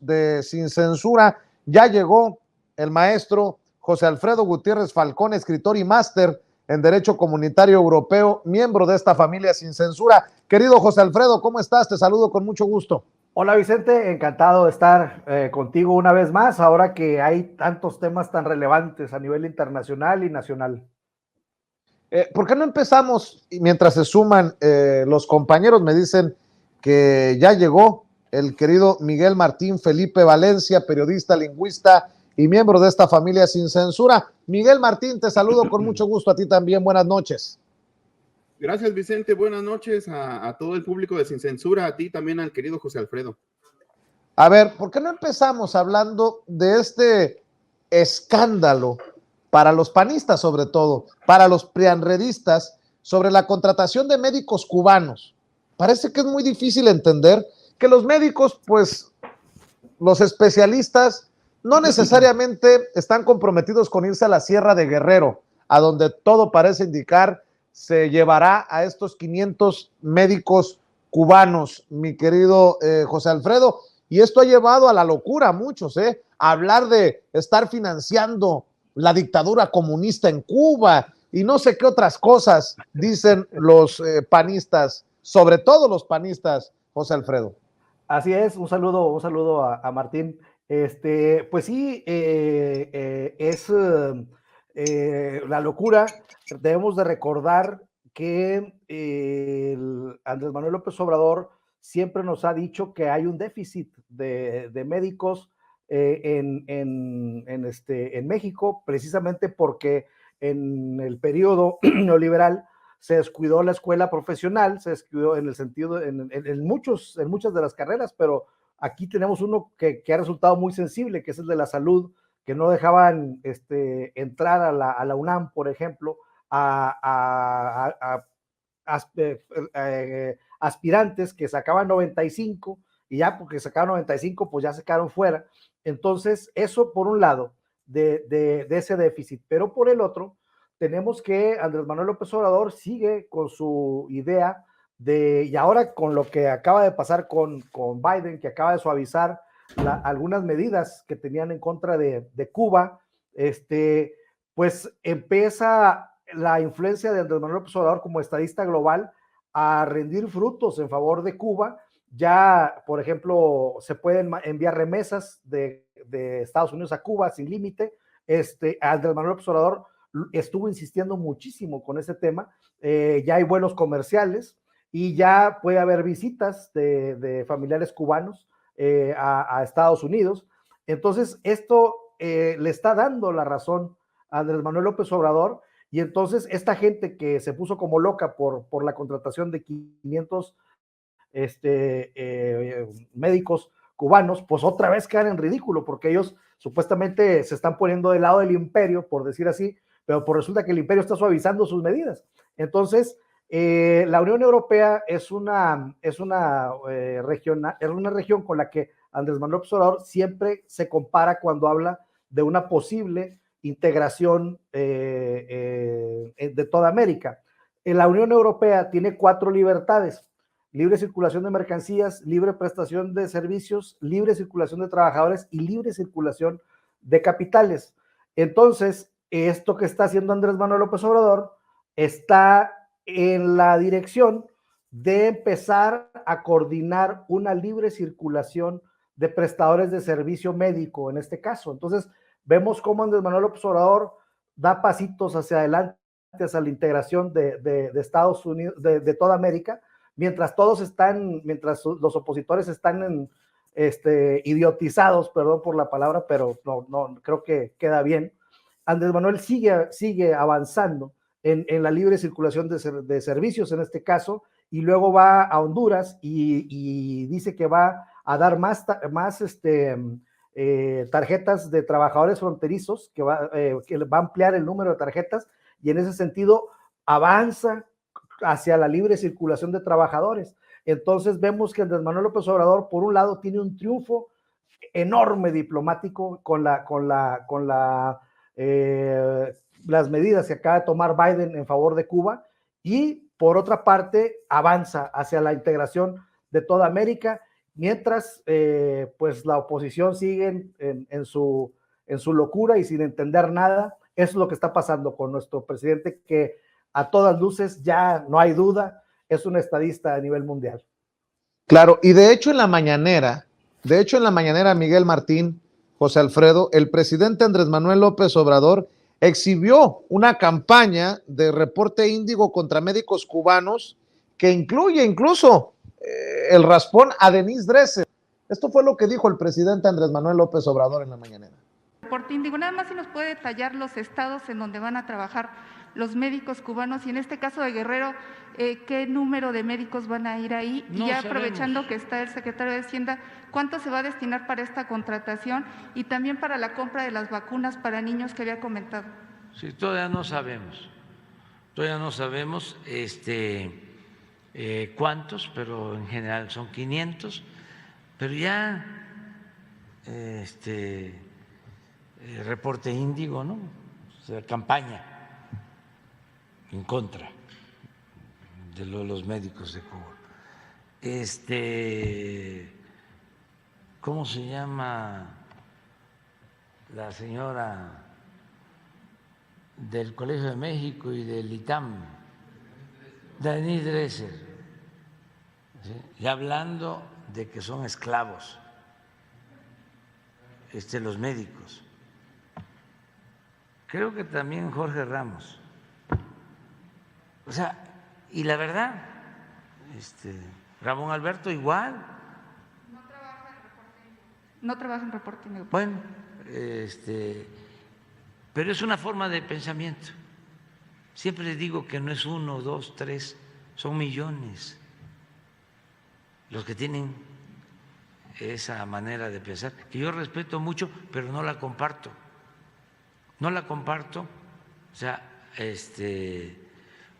de Sin Censura. Ya llegó el maestro José Alfredo Gutiérrez Falcón, escritor y máster en Derecho Comunitario Europeo, miembro de esta familia Sin Censura. Querido José Alfredo, ¿cómo estás? Te saludo con mucho gusto. Hola Vicente, encantado de estar contigo una vez más, ahora que hay tantos temas tan relevantes a nivel internacional y nacional. ¿Por qué no empezamos? Y mientras se suman los compañeros, me dicen que ya llegó el querido Miguel Martín Felipe Valencia, periodista, lingüista y miembro de esta familia Sin Censura. Miguel Martín, te saludo con mucho gusto, a ti también, buenas noches. Gracias Vicente, buenas noches a todo el público de Sin Censura, a ti también al querido José Alfredo. A ver, ¿por qué no empezamos hablando de este escándalo para los panistas, sobre todo, para los prianredistas, sobre la contratación de médicos cubanos? Parece que es muy difícil entender que los médicos, pues, los especialistas, no necesariamente están comprometidos con irse a la Sierra de Guerrero, a donde todo parece indicar se llevará a estos 500 médicos cubanos, mi querido José Alfredo. Y esto ha llevado a la locura a muchos, a hablar de estar financiando la dictadura comunista en Cuba y no sé qué otras cosas dicen los panistas, sobre todo los panistas, José Alfredo. Así es, un saludo a Martín. Pues sí, es la locura. Debemos de recordar que Andrés Manuel López Obrador siempre nos ha dicho que hay un déficit de médicos en México, precisamente porque en el periodo neoliberal se descuidó la escuela profesional, se descuidó en el sentido, en muchas de las carreras, pero aquí tenemos uno que ha resultado muy sensible, que es el de la salud, que no dejaban entrar a la UNAM, por ejemplo, a aspirantes que sacaban 95 y ya porque sacaban 95 pues ya se quedaron fuera. Entonces eso por un lado de ese déficit, pero por el otro tenemos que Andrés Manuel López Obrador sigue con su idea y ahora con lo que acaba de pasar con Biden, que acaba de suavizar algunas medidas que tenían en contra de Cuba, pues empieza la influencia de Andrés Manuel López Obrador como estadista global a rendir frutos en favor de Cuba. Ya, por ejemplo, se pueden enviar remesas de Estados Unidos a Cuba sin límite. Andrés Manuel López Obrador estuvo insistiendo muchísimo con ese tema. Ya hay vuelos comerciales y ya puede haber visitas de familiares cubanos a Estados Unidos. Entonces, esto le está dando la razón a Andrés Manuel López Obrador, y entonces esta gente que se puso como loca por la contratación de 500 médicos cubanos, pues otra vez quedan en ridículo, porque ellos supuestamente se están poniendo del lado del imperio, por decir así, pero pues resulta que el imperio está suavizando sus medidas. Entonces, la Unión Europea es una región con la que Andrés Manuel López Obrador siempre se compara cuando habla de una posible integración de toda América. La Unión Europea tiene 4 libertades: libre circulación de mercancías, libre prestación de servicios, libre circulación de trabajadores y libre circulación de capitales. Entonces, esto que está haciendo Andrés Manuel López Obrador está en la dirección de empezar a coordinar una libre circulación de prestadores de servicio médico, en este caso. Entonces, vemos cómo Andrés Manuel López Obrador da pasitos hacia adelante, hacia la integración de Estados Unidos, de toda América, mientras los opositores están idiotizados, perdón por la palabra, pero no creo que queda bien. Andrés Manuel sigue avanzando en la libre circulación de servicios, en este caso, y luego va a Honduras y dice que va a dar más tarjetas de trabajadores fronterizos, que va a ampliar el número de tarjetas, y en ese sentido avanza hacia la libre circulación de trabajadores. Entonces vemos que Andrés Manuel López Obrador, por un lado, tiene un triunfo enorme diplomático con las medidas que acaba de tomar Biden en favor de Cuba, y por otra parte avanza hacia la integración de toda América, mientras pues la oposición sigue en su locura y sin entender nada. Eso es lo que está pasando con nuestro presidente, que a todas luces ya no hay duda, es un estadista a nivel mundial. Claro, y de hecho en la mañanera, Miguel Martín, José Alfredo, el presidente Andrés Manuel López Obrador exhibió una campaña de reporte índigo contra médicos cubanos que incluye incluso el raspón a Denise Dresser. Esto fue lo que dijo el presidente Andrés Manuel López Obrador en la mañanera. Reporte índigo, nada más si nos puede detallar los estados en donde van a trabajar los médicos cubanos y en este caso de Guerrero, ¿qué número de médicos van a ir ahí? No y ya sabemos. Aprovechando que está el secretario de Hacienda, ¿cuánto se va a destinar para esta contratación y también para la compra de las vacunas para niños que había comentado? Sí, todavía no sabemos cuántos, pero en general son 500, pero ya reporte índigo, ¿no? O sea, campaña en contra de los médicos de Cuba. ¿Cómo se llama la señora del Colegio de México y del ITAM? Denise Dresser, ¿sí? Y hablando de que son esclavos los médicos. Creo que también Jorge Ramos. O sea, y la verdad, Ramón Alberto igual. No trabaja en reporte índigo. Bueno, pero es una forma de pensamiento. Siempre digo que no es 1, 2, 3, son millones los que tienen esa manera de pensar, que yo respeto mucho, pero no la comparto. No la comparto, o sea,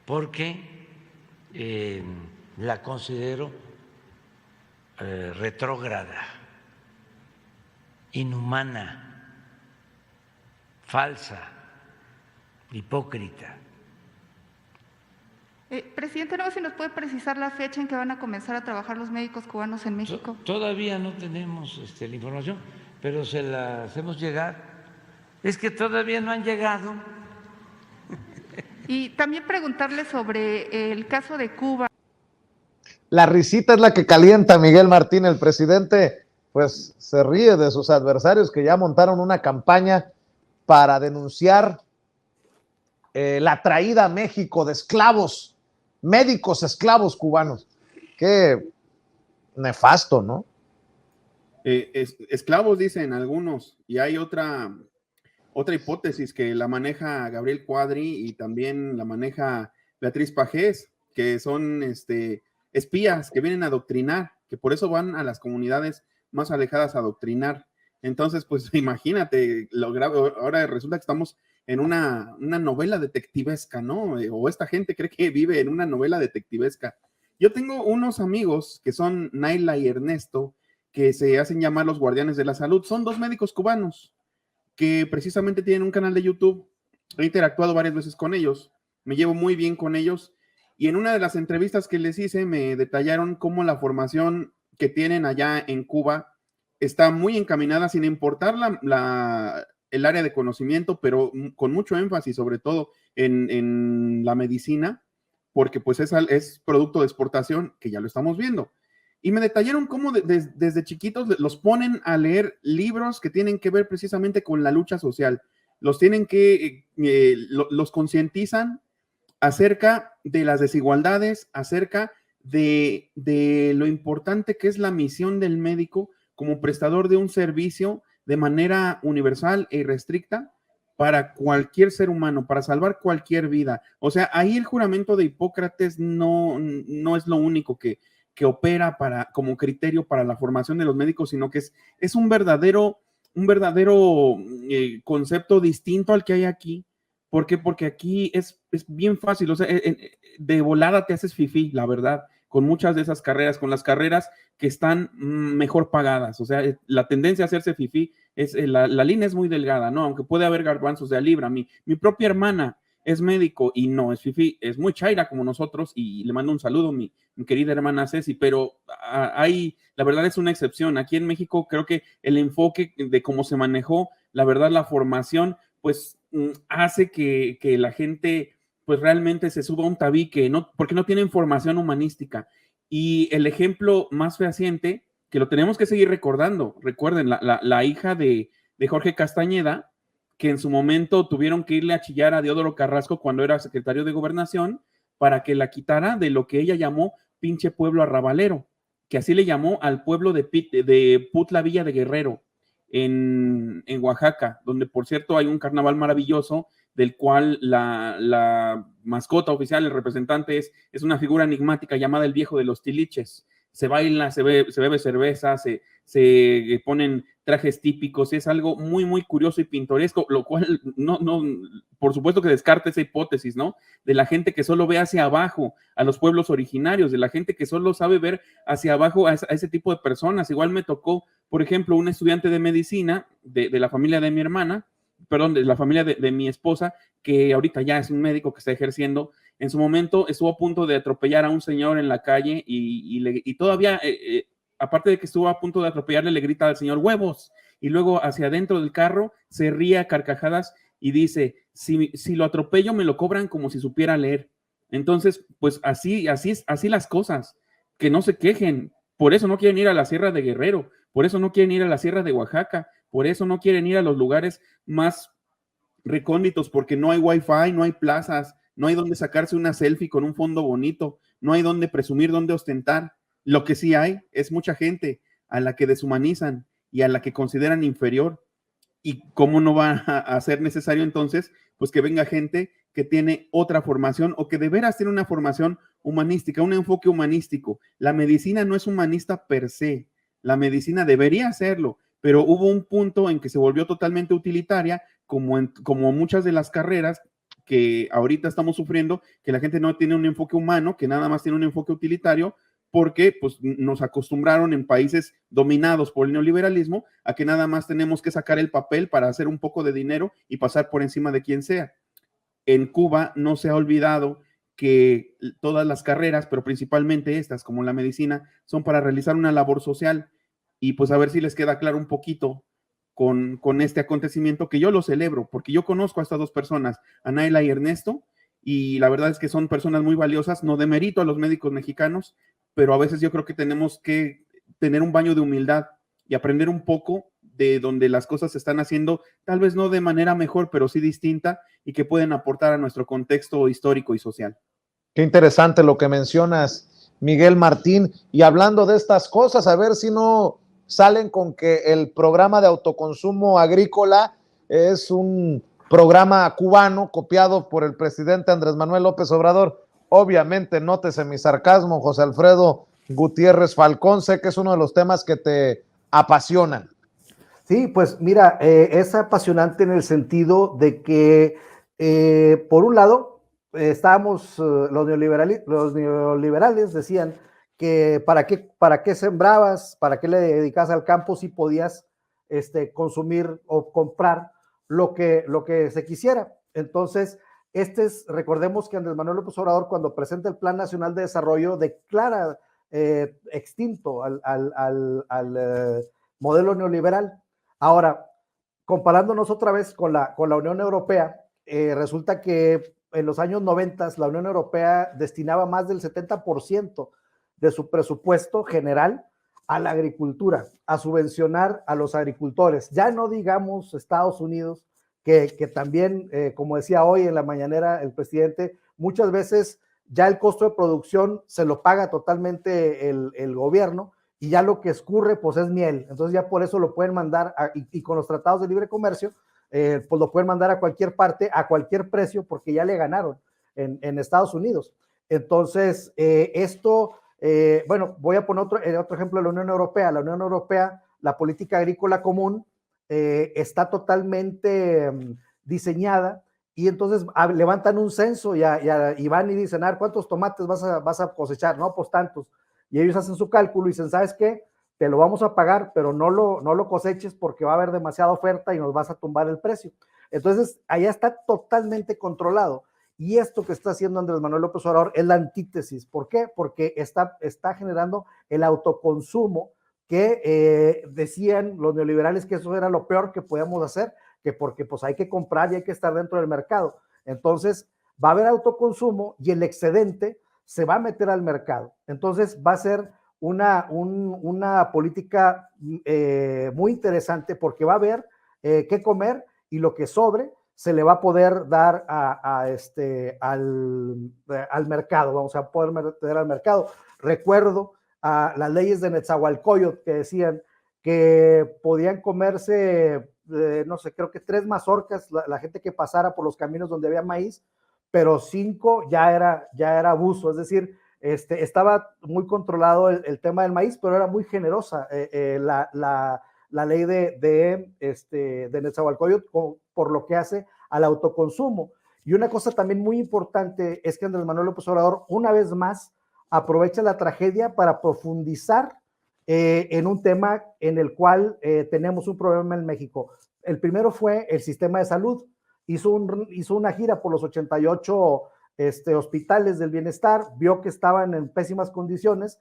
porque la considero retrógrada, inhumana, falsa, hipócrita. Presidente, no sé si nos puede precisar la fecha en que van a comenzar a trabajar los médicos cubanos en México. Todavía no tenemos la información, pero se la hacemos llegar. Es que todavía no han llegado. Y también preguntarle sobre el caso de Cuba. La risita es la que calienta Miguel Martín. El presidente pues se ríe de sus adversarios que ya montaron una campaña para denunciar la traída a México de esclavos, médicos esclavos cubanos. Qué nefasto, ¿no? Esclavos dicen algunos, y hay otra hipótesis que la maneja Gabriel Cuadri y también la maneja Beatriz Pajés, que son espías que vienen a adoctrinar, que por eso van a las comunidades más alejadas a adoctrinar. Entonces, pues imagínate lo grave. Ahora resulta que estamos en una novela detectivesca, ¿no? O esta gente cree que vive en una novela detectivesca. Yo tengo unos amigos que son Naila y Ernesto, que se hacen llamar los guardianes de la salud. Son 2 médicos cubanos que precisamente tienen un canal de YouTube. He interactuado varias veces con ellos, me llevo muy bien con ellos, y en una de las entrevistas que les hice me detallaron cómo la formación que tienen allá en Cuba está muy encaminada, sin importar el área de conocimiento, pero con mucho énfasis, sobre todo en la medicina, porque pues es producto de exportación, que ya lo estamos viendo. Y me detallaron cómo desde chiquitos los ponen a leer libros que tienen que ver precisamente con la lucha social. Los concientizan acerca de las desigualdades, acerca de lo importante que es la misión del médico como prestador de un servicio de manera universal e irrestricta para cualquier ser humano, para salvar cualquier vida. O sea, ahí el juramento de Hipócrates no es lo único que opera como criterio para la formación de los médicos, sino que es un verdadero concepto distinto al que hay aquí. ¿Por qué? Porque aquí es bien fácil, o sea, de volada te haces fifí, la verdad, con muchas de esas carreras, con las carreras que están mejor pagadas. O sea, la tendencia a hacerse fifí, la línea es muy delgada, ¿no? Aunque puede haber garbanzos de a libra. Mi propia hermana es médico y no es fifí, es muy chaira como nosotros, y le mando un saludo, mi querida hermana Ceci, pero la verdad es una excepción. Aquí en México creo que el enfoque de cómo se manejó, la verdad, la formación, pues hace que la gente pues realmente se suba a un tabique, ¿no? Porque no tienen formación humanística. Y el ejemplo más fehaciente, que lo tenemos que seguir recordando, recuerden, la hija de Jorge Castañeda, que en su momento tuvieron que irle a chillar a Deodoro Carrasco cuando era secretario de Gobernación para que la quitara de lo que ella llamó pinche pueblo arrabalero, que así le llamó al pueblo de Putla Villa de Guerrero, en Oaxaca, donde por cierto hay un carnaval maravilloso del cual la mascota oficial, el representante, es una figura enigmática llamada el viejo de los tiliches. Se baila, se bebe cerveza, se ponen trajes típicos, es algo muy, muy curioso y pintoresco, lo cual no, por supuesto que descarta esa hipótesis, ¿no? De la gente que solo ve hacia abajo a los pueblos originarios, de la gente que solo sabe ver hacia abajo a ese tipo de personas. Igual me tocó, por ejemplo, un estudiante de medicina de la familia de mi hermana, perdón, de la familia de mi esposa, que ahorita ya es un médico que está ejerciendo. En su momento estuvo a punto de atropellar a un señor en la calle y todavía, aparte de que estuvo a punto de atropellarle, le grita al señor huevos, y luego hacia adentro del carro se ríe a carcajadas y dice, si lo atropello me lo cobran como si supiera leer. Entonces, pues así las cosas, que no se quejen. Por eso no quieren ir a la Sierra de Guerrero, por eso no quieren ir a la Sierra de Oaxaca, por eso no quieren ir a los lugares más recónditos, porque no hay wifi, no hay plazas, no hay donde sacarse una selfie con un fondo bonito, no hay donde presumir, donde ostentar. Lo que sí hay es mucha gente a la que deshumanizan y a la que consideran inferior. ¿Y cómo no va a ser necesario entonces, pues que venga gente que tiene otra formación o que de veras tiene una formación humanística, un enfoque humanístico? La medicina no es humanista per se, la medicina debería hacerlo, pero hubo un punto en que se volvió totalmente utilitaria, como muchas de las carreras que ahorita estamos sufriendo, que la gente no tiene un enfoque humano, que nada más tiene un enfoque utilitario, porque pues nos acostumbraron en países dominados por el neoliberalismo a que nada más tenemos que sacar el papel para hacer un poco de dinero y pasar por encima de quien sea. En Cuba no se ha olvidado que todas las carreras, pero principalmente estas, como la medicina, son para realizar una labor social, y pues a ver si les queda claro un poquito con este acontecimiento, que yo lo celebro, porque yo conozco a estas dos personas, a Naila y Ernesto, y la verdad es que son personas muy valiosas. No demerito a los médicos mexicanos, pero a veces yo creo que tenemos que tener un baño de humildad y aprender un poco de donde las cosas se están haciendo, tal vez no de manera mejor, pero sí distinta, y que pueden aportar a nuestro contexto histórico y social. Qué interesante lo que mencionas, Miguel Martín. Y hablando de estas cosas, a ver si no salen con que el programa de autoconsumo agrícola es un programa cubano copiado por el presidente Andrés Manuel López Obrador. Obviamente, nótese mi sarcasmo, José Alfredo Gutiérrez Falcón, sé que es uno de los temas que te apasionan. Sí, pues mira, es apasionante en el sentido de que, por un lado, los neoliberales decían que para qué sembrabas, para qué le dedicas al campo si podías consumir o comprar lo que se quisiera. Entonces, recordemos que Andrés Manuel López Obrador, cuando presenta el Plan Nacional de Desarrollo, declara extinto al modelo neoliberal. Ahora, comparándonos otra vez con la Unión Europea, resulta que en los años 90 la Unión Europea destinaba más del 70% de su presupuesto general a la agricultura, a subvencionar a los agricultores. Ya no digamos Estados Unidos, que también, como decía hoy en la mañanera el presidente, muchas veces ya el costo de producción se lo paga totalmente el gobierno, y ya lo que escurre pues es miel. Entonces ya por eso lo pueden mandar y con los tratados de libre comercio pues lo pueden mandar a cualquier parte, a cualquier precio, porque ya le ganaron en Estados Unidos. Entonces bueno, voy a poner otro ejemplo de la Unión Europea. La Unión Europea, la política agrícola común está totalmente diseñada, y entonces levantan un censo y van y dicen, ¿cuántos tomates vas a cosechar? No, pues tantos. Y ellos hacen su cálculo y dicen, ¿sabes qué? Te lo vamos a pagar, pero no lo coseches porque va a haber demasiada oferta y nos vas a tumbar el precio. Entonces, allá está totalmente controlado. Y esto que está haciendo Andrés Manuel López Obrador es la antítesis. ¿Por qué? Porque está generando el autoconsumo que decían los neoliberales que eso era lo peor que podíamos hacer, que porque pues hay que comprar y hay que estar dentro del mercado. Entonces va a haber autoconsumo y el excedente se va a meter al mercado. Entonces va a ser una política muy interesante porque va a haber qué comer y lo que sobre se le va a poder dar al mercado, vamos a poder meter al mercado. Recuerdo a las leyes de Netzahualcóyotl que decían que podían comerse, no sé, creo que 3 mazorcas la gente que pasara por los caminos donde había maíz, pero 5 ya era abuso, es decir, estaba muy controlado el tema del maíz, pero era muy generosa la ley de Netzahualcóyotl por lo que hace al autoconsumo. Y una cosa también muy importante es que Andrés Manuel López Obrador, una vez más, aprovecha la tragedia para profundizar en un tema en el cual tenemos un problema en México. El primero fue el sistema de salud. Hizo una gira por los 88 hospitales del bienestar, vio que estaban en pésimas condiciones,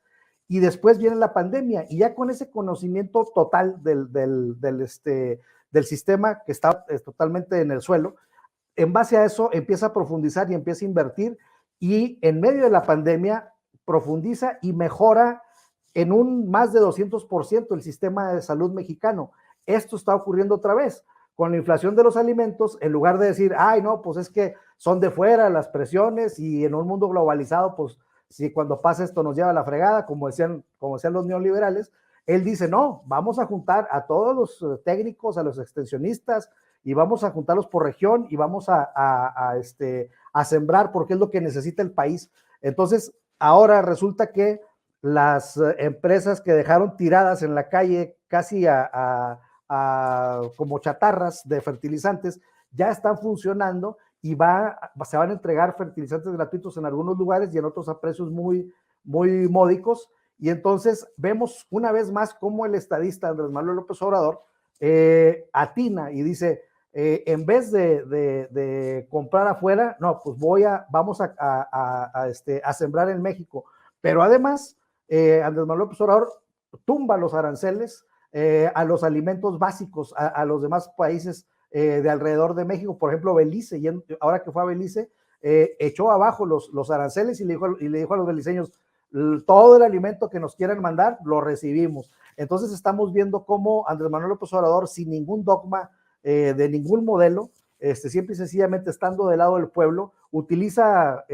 y después viene la pandemia, y ya con ese conocimiento total del sistema que está totalmente en el suelo, en base a eso empieza a profundizar y empieza a invertir, y en medio de la pandemia profundiza y mejora en un más de 200% el sistema de salud mexicano. Esto está ocurriendo otra vez. Con la inflación de los alimentos, en lugar de decir, ay, no, pues es que son de fuera las presiones y en un mundo globalizado, pues si cuando pasa esto nos lleva a la fregada, como decían los neoliberales, él dice, no, vamos a juntar a todos los técnicos, a los extensionistas, y vamos a juntarlos por región y vamos a sembrar porque es lo que necesita el país. Entonces, ahora resulta que las empresas que dejaron tiradas en la calle casi como chatarras de fertilizantes ya están funcionando y se van a entregar fertilizantes gratuitos en algunos lugares y en otros a precios muy, muy módicos. Y entonces vemos una vez más cómo el estadista Andrés Manuel López Obrador atina y dice, en vez de comprar afuera, no, pues vamos a sembrar en México. Pero además, Andrés Manuel López Obrador tumba los aranceles a los alimentos básicos, a los demás países de alrededor de México. Por ejemplo, Belice, y ahora que fue a Belice, echó abajo los aranceles y le dijo a los beliceños, todo el alimento que nos quieran mandar, lo recibimos. Entonces estamos viendo cómo Andrés Manuel López Obrador, sin ningún dogma de ningún modelo, siempre y sencillamente estando del lado del pueblo, utiliza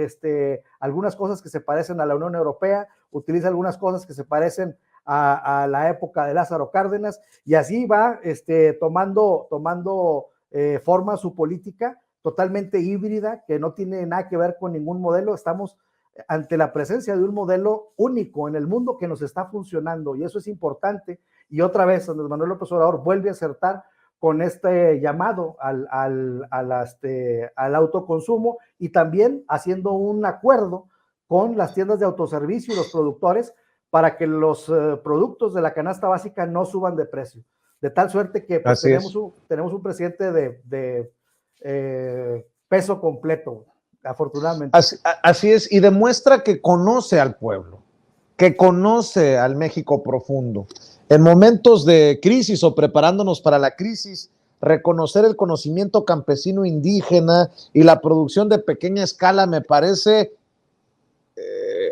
algunas cosas que se parecen a la Unión Europea, utiliza algunas cosas que se parecen a la época de Lázaro Cárdenas, y así va tomando forma su política totalmente híbrida, que no tiene nada que ver con ningún modelo. Estamos ante la presencia de un modelo único en el mundo que nos está funcionando, y eso es importante. Y otra vez, Andrés Manuel López Obrador vuelve a acertar con este llamado al autoconsumo, y también haciendo un acuerdo con las tiendas de autoservicio y los productores para que los productos de la canasta básica no suban de precio. De tal suerte que pues, tenemos un presidente de peso completo, afortunadamente. Así es, y demuestra que conoce al pueblo, que conoce al México profundo. En momentos de crisis o preparándonos para la crisis, reconocer el conocimiento campesino indígena y la producción de pequeña escala me parece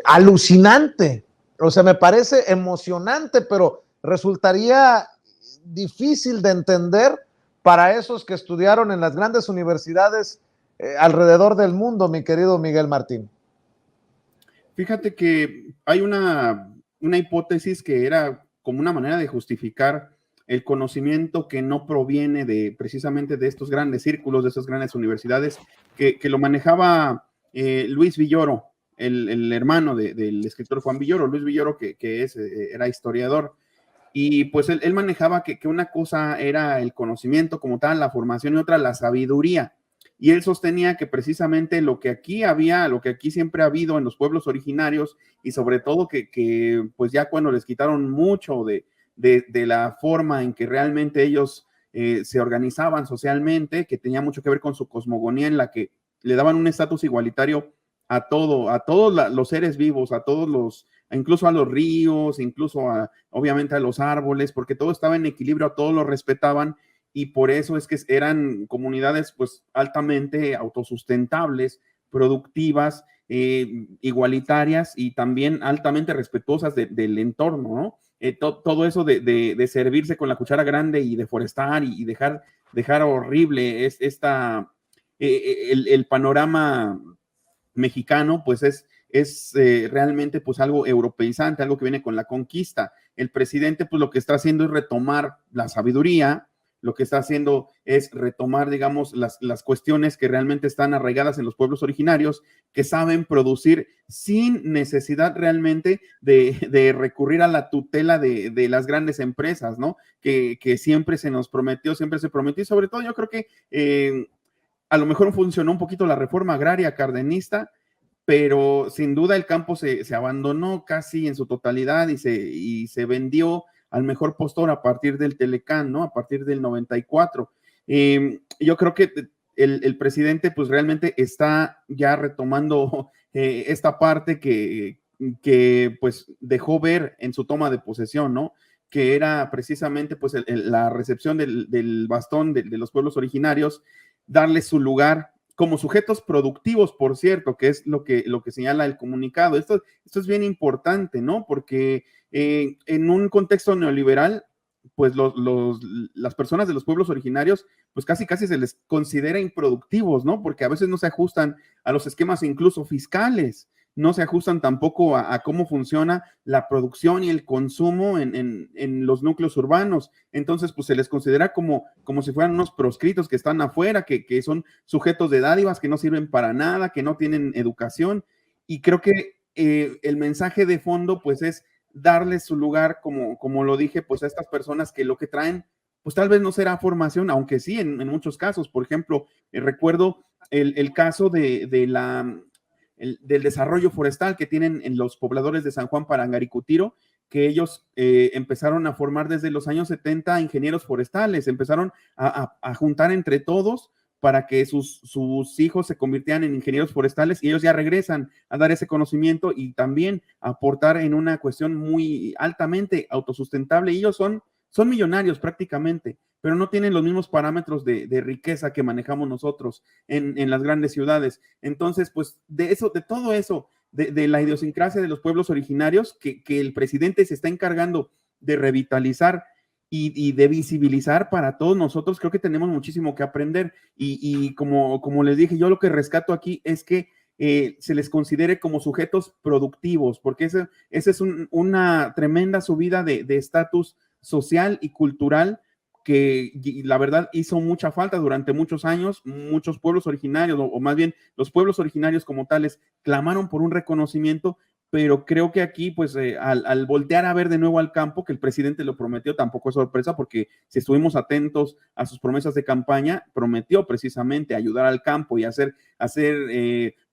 alucinante. O sea, me parece emocionante, pero resultaría difícil de entender para esos que estudiaron en las grandes universidades alrededor del mundo, mi querido Miguel Martín. Fíjate que hay una hipótesis que era como una manera de justificar el conocimiento que no proviene precisamente de estos grandes círculos, de estas grandes universidades, que lo manejaba Luis Villoro, el hermano del escritor Juan Villoro. Luis Villoro, que era historiador, y pues él manejaba que una cosa era el conocimiento como tal, la formación, y otra la sabiduría. Y él sostenía que precisamente lo que aquí siempre ha habido en los pueblos originarios, y sobre todo que pues ya cuando les quitaron mucho de la forma en que realmente ellos se organizaban socialmente, que tenía mucho que ver con su cosmogonía, en la que le daban un estatus igualitario a todos los seres vivos, incluso a los ríos, incluso obviamente a los árboles, porque todo estaba en equilibrio, a todos lo respetaban, y por eso es que eran comunidades pues altamente autosustentables, productivas, igualitarias y también altamente respetuosas del entorno, ¿no? Todo eso de servirse con la cuchara grande y deforestar y dejar horrible el panorama mexicano, pues es realmente pues algo europeizante, algo que viene con la conquista. El presidente pues lo que está haciendo es retomar la sabiduría, lo que está haciendo es retomar, digamos, las cuestiones que realmente están arraigadas en los pueblos originarios, que saben producir sin necesidad realmente de recurrir a la tutela de las grandes empresas, ¿no? Que siempre se nos prometió, siempre se prometió, y sobre todo yo creo que a lo mejor funcionó un poquito la reforma agraria cardenista, pero sin duda el campo se abandonó casi en su totalidad y se vendió al mejor postor a partir del Telecán, ¿no? A partir del 94. Yo creo que el presidente pues realmente está ya retomando esta parte que pues dejó ver en su toma de posesión, ¿no? Que era precisamente pues la recepción del bastón de los pueblos originarios, darle su lugar como sujetos productivos, por cierto, que es lo que señala el comunicado. Esto es bien importante, ¿no? Porque en un contexto neoliberal, pues las personas de los pueblos originarios, pues casi se les considera improductivos, ¿no? Porque a veces no se ajustan a los esquemas incluso fiscales, no se ajustan tampoco a cómo funciona la producción y el consumo en los núcleos urbanos. Entonces, pues se les considera como si fueran unos proscritos que están afuera, que son sujetos de dádivas, que no sirven para nada, que no tienen educación. Y creo que el mensaje de fondo, pues es darles su lugar, como lo dije, pues a estas personas que lo que traen, pues tal vez no será formación, aunque sí, en muchos casos. Por ejemplo, recuerdo el caso del desarrollo forestal que tienen en los pobladores de San Juan Parangaricutiro, que ellos empezaron a formar desde los años 70 ingenieros forestales, empezaron a juntar entre todos para que sus hijos se convirtieran en ingenieros forestales, y ellos ya regresan a dar ese conocimiento y también a aportar en una cuestión muy altamente autosustentable. Y ellos son millonarios prácticamente, pero no tienen los mismos parámetros de riqueza que manejamos nosotros en las grandes ciudades. Entonces, pues de todo eso, de la idiosincrasia de los pueblos originarios, que el presidente se está encargando de revitalizar y de visibilizar para todos nosotros, creo que tenemos muchísimo que aprender. Y como les dije, yo lo que rescato aquí es que se les considere como sujetos productivos, porque esa es una tremenda subida de estatus social y cultural que la verdad hizo mucha falta durante muchos años. Muchos pueblos originarios, o más bien los pueblos originarios como tales, clamaron por un reconocimiento, pero creo que aquí, pues, al voltear a ver de nuevo al campo, que el presidente lo prometió, tampoco es sorpresa, porque si estuvimos atentos a sus promesas de campaña, prometió precisamente ayudar al campo y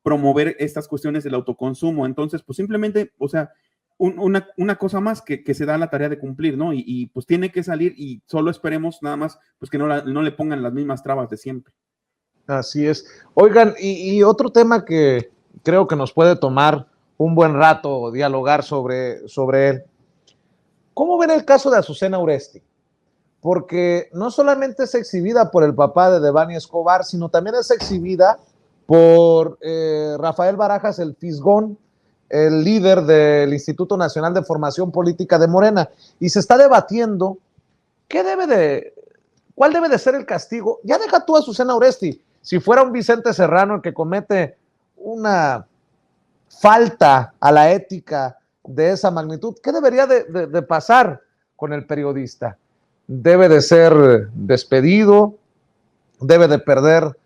promover estas cuestiones del autoconsumo. Entonces, pues simplemente, o sea, una cosa más que se da la tarea de cumplir, ¿no? Y pues tiene que salir, y solo esperemos nada más pues que no le pongan las mismas trabas de siempre. Así es. Oigan, y otro tema que creo que nos puede tomar un buen rato dialogar sobre él. ¿Cómo ven el caso de Azucena Uresti? Porque no solamente es exhibida por el papá de Devani Escobar, sino también es exhibida por Rafael Barajas, el Fisgón, el líder del Instituto Nacional de Formación Política de Morena, y se está debatiendo cuál debe de ser el castigo. Ya deja tú a Azucena Uresti, si fuera un Vicente Serrano el que comete una falta a la ética de esa magnitud, ¿qué debería de pasar con el periodista? ¿Debe de ser despedido? ¿Debe de perder?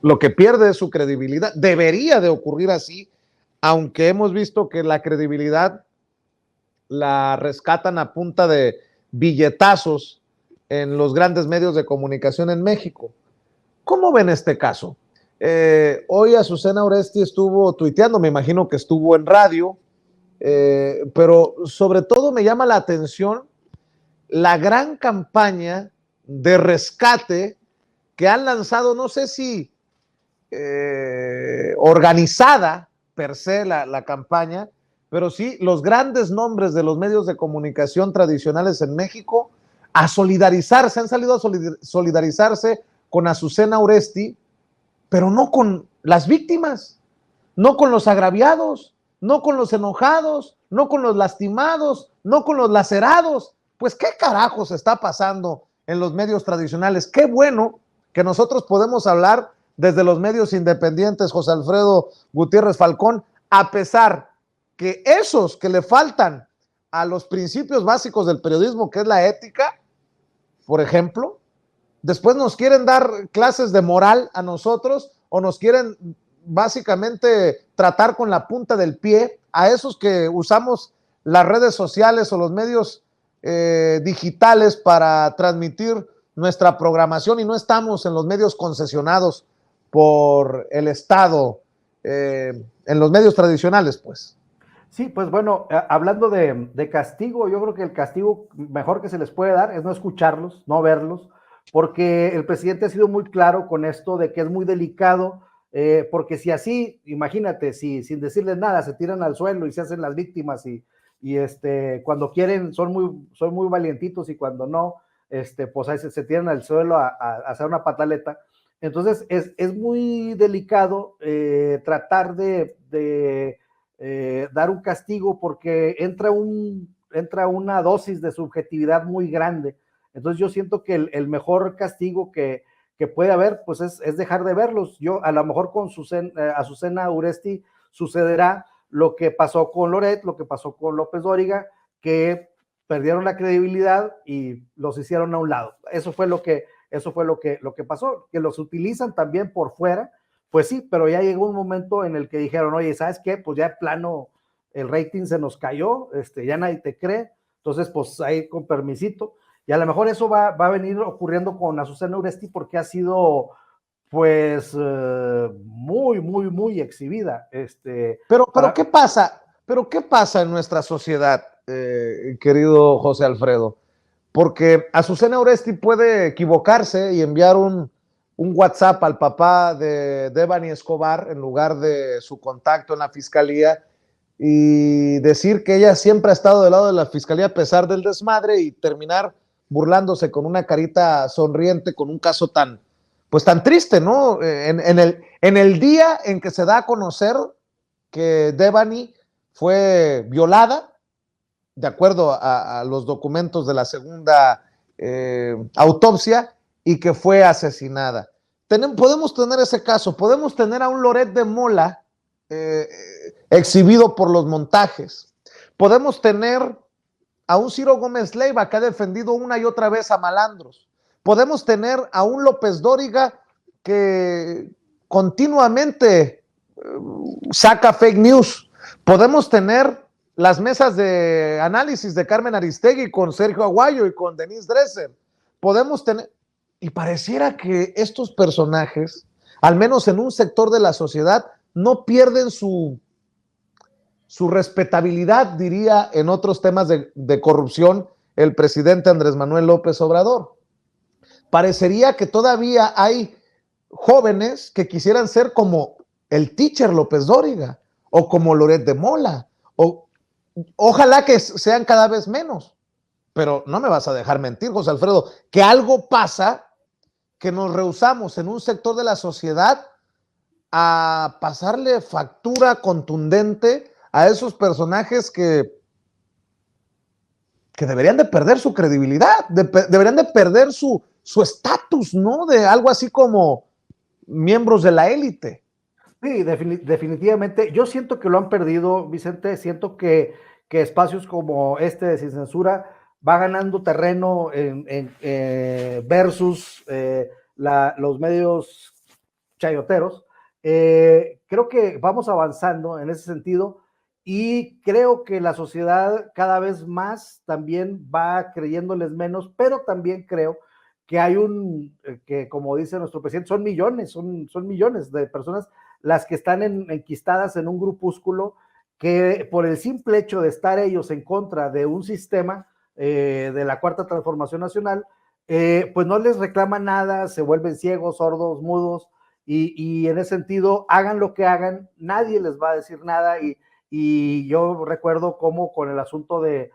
Lo que pierde es su credibilidad. Debería de ocurrir así, aunque hemos visto que la credibilidad la rescatan a punta de billetazos en los grandes medios de comunicación en México. ¿Cómo ven este caso? Hoy Azucena Uresti estuvo tuiteando, me imagino que estuvo en radio, pero sobre todo me llama la atención la gran campaña de rescate que han lanzado, no sé si organizada per se la campaña, pero sí los grandes nombres de los medios de comunicación tradicionales en México a solidarizarse, han salido a solidarizarse con Azucena Oresti, pero no con las víctimas, no con los agraviados, no con los enojados, no con los lastimados, no con los lacerados. Pues, ¿qué carajos está pasando en los medios tradicionales? Qué bueno que nosotros podemos hablar desde los medios independientes, José Alfredo Gutiérrez Falcón, a pesar que esos que le faltan a los principios básicos del periodismo, que es la ética, por ejemplo, después nos quieren dar clases de moral a nosotros o nos quieren básicamente tratar con la punta del pie a esos que usamos las redes sociales o los medios digitales para transmitir nuestra programación y no estamos en los medios concesionados por el Estado, en los medios tradicionales, pues. Sí, pues bueno, hablando de castigo, yo creo que el castigo mejor que se les puede dar es no escucharlos, no verlos, porque el presidente ha sido muy claro con esto de que es muy delicado, porque si así, imagínate, si sin decirles nada se tiran al suelo y se hacen las víctimas y cuando quieren son muy valientitos y cuando no, pues ahí se tiran al suelo a hacer una pataleta. Entonces es muy delicado tratar de dar un castigo porque entra una dosis de subjetividad muy grande. Entonces yo siento que el mejor castigo que puede haber pues es dejar de verlos. Yo a lo mejor con Azucena Oresti sucederá lo que pasó con Loret, lo que pasó con López Dóriga, que perdieron la credibilidad y los hicieron a un lado. Eso fue lo que pasó, que los utilizan también por fuera. Pues sí, pero ya llegó un momento en el que dijeron, oye, ¿sabes qué? Pues ya de plano el rating se nos cayó, ya nadie te cree, entonces pues ahí con permisito, y a lo mejor eso va a venir ocurriendo con Azucena Oresti porque ha sido pues muy, muy, muy exhibida. Pero ¿qué pasa? ¿Pero qué pasa en nuestra sociedad, querido José Alfredo? Porque Azucena Oresti puede equivocarse y enviar un WhatsApp al papá de Devani Escobar en lugar de su contacto en la fiscalía y decir que ella siempre ha estado del lado de la fiscalía a pesar del desmadre y terminar burlándose con una carita sonriente con un caso tan triste, ¿no? En el día en que se da a conocer que Devani fue violada, de acuerdo a los documentos de la segunda autopsia, y que fue asesinada. Podemos tener ese caso, podemos tener a un Loret de Mola exhibido por los montajes, podemos tener a un Ciro Gómez Leiva que ha defendido una y otra vez a malandros, podemos tener a un López Dóriga que continuamente saca fake news, podemos tener las mesas de análisis de Carmen Aristegui con Sergio Aguayo y con Denise Dresser, podemos tener, y pareciera que estos personajes, al menos en un sector de la sociedad, no pierden su respetabilidad, diría en otros temas de corrupción el presidente Andrés Manuel López Obrador. Parecería que todavía hay jóvenes que quisieran ser como el teacher López Dóriga o como Loret de Mola, ojalá que sean cada vez menos, pero no me vas a dejar mentir, José Alfredo, que algo pasa, que nos rehusamos en un sector de la sociedad a pasarle factura contundente a esos personajes que deberían de perder su credibilidad, deberían de perder su estatus, ¿no? De algo así como miembros de la élite. Sí, definitivamente. Yo siento que lo han perdido, Vicente. Siento que espacios como este de Sin Censura va ganando terreno versus los medios chayoteros. Creo que vamos avanzando en ese sentido y creo que la sociedad cada vez más también va creyéndoles menos, pero también creo que hay que como dice nuestro presidente, son millones de personas las que están enquistadas en un grupúsculo que por el simple hecho de estar ellos en contra de un sistema de la Cuarta Transformación Nacional, pues no les reclaman nada, se vuelven ciegos, sordos, mudos, y en ese sentido, hagan lo que hagan, nadie les va a decir nada, y yo recuerdo cómo con el asunto de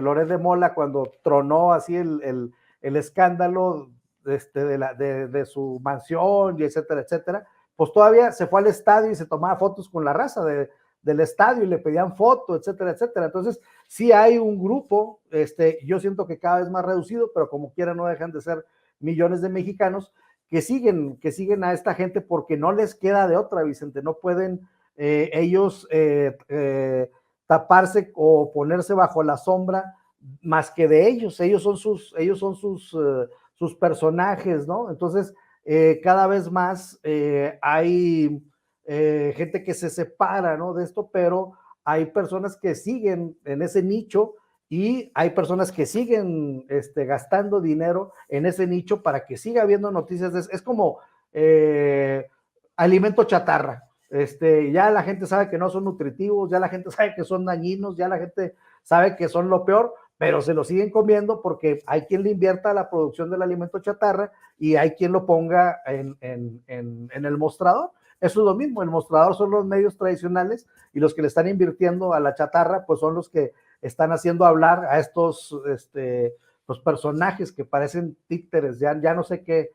Loret de Mola, cuando tronó así el escándalo de su mansión, y etcétera, etcétera, pues todavía se fue al estadio y se tomaba fotos con la raza del estadio y le pedían foto, etcétera, etcétera. Entonces, sí hay un grupo, yo siento que cada vez más reducido, pero como quiera no dejan de ser millones de mexicanos que siguen a esta gente porque no les queda de otra, Vicente, no pueden ellos taparse o ponerse bajo la sombra más que de ellos son sus personajes, ¿no? Entonces, cada vez más hay gente que se separa, ¿no? De esto, pero hay personas que siguen en ese nicho y hay personas que siguen gastando dinero en ese nicho para que siga habiendo noticias. Es como alimento chatarra. Ya la gente sabe que no son nutritivos, ya la gente sabe que son dañinos, ya la gente sabe que son lo peor, pero se lo siguen comiendo porque hay quien le invierta a la producción del alimento chatarra y hay quien lo ponga en el mostrador. Eso es lo mismo, el mostrador son los medios tradicionales y los que le están invirtiendo a la chatarra, pues son los que están haciendo hablar a estos los personajes que parecen títeres, ya no sé qué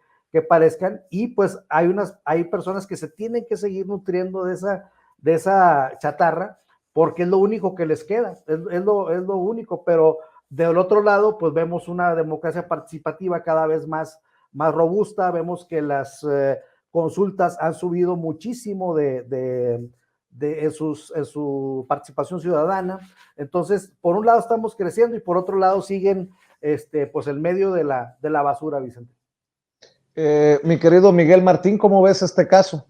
parezcan, y pues hay personas que se tienen que seguir nutriendo de esa chatarra porque es lo único que les queda, es lo único, pero del otro lado pues vemos una democracia participativa cada vez más robusta, vemos que las consultas han subido muchísimo en su participación ciudadana. Entonces, por un lado estamos creciendo y por otro lado siguen pues el medio de la basura, Vicente. Mi querido Miguel Martín, ¿cómo ves este caso?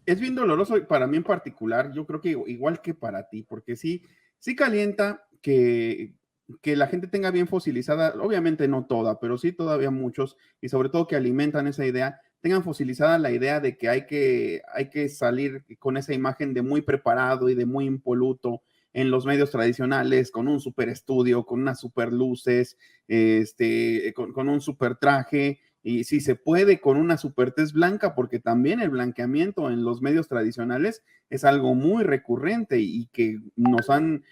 Es bien doloroso para mí en particular, yo creo que igual que para ti, porque sí calienta que la gente tenga bien fosilizada, obviamente no toda, pero sí todavía muchos, y sobre todo que alimentan esa idea, tengan fosilizada la idea de que hay que salir con esa imagen de muy preparado y de muy impoluto en los medios tradicionales, con un super estudio, con unas super luces, con un super traje, y si se puede con una super tez blanca, porque también el blanqueamiento en los medios tradicionales es algo muy recurrente y que nos han